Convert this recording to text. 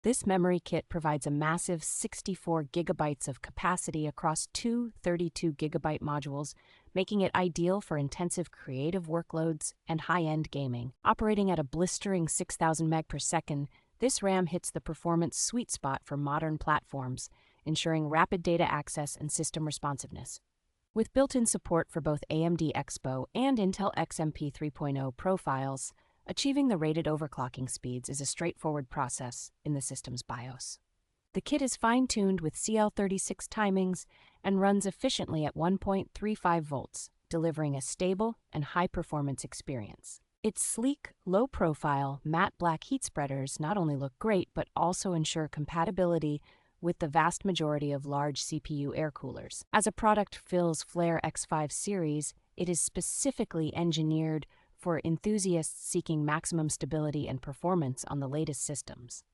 This memory kit provides a massive 64 gigabytes of capacity across two 32 gigabyte modules, making it ideal for intensive creative workloads and high-end gaming. Operating at a blistering 6,000 meg per second, this RAM hits the performance sweet spot for modern platforms, ensuring rapid data access and system responsiveness. With built-in support for both AMD EXPO and Intel XMP 3.0 profiles, achieving the rated overclocking speeds is a straightforward process in the system's BIOS. The kit is fine-tuned with CL36 timings and runs efficiently at 1.35 volts, delivering a stable and high-performance experience. Its sleek, low-profile, matte black heat spreaders not only look great but also ensure compatibility with the vast majority of large CPU air coolers. As a product Flare X5 series, it is specifically engineered for enthusiasts seeking maximum stability and performance on the latest systems.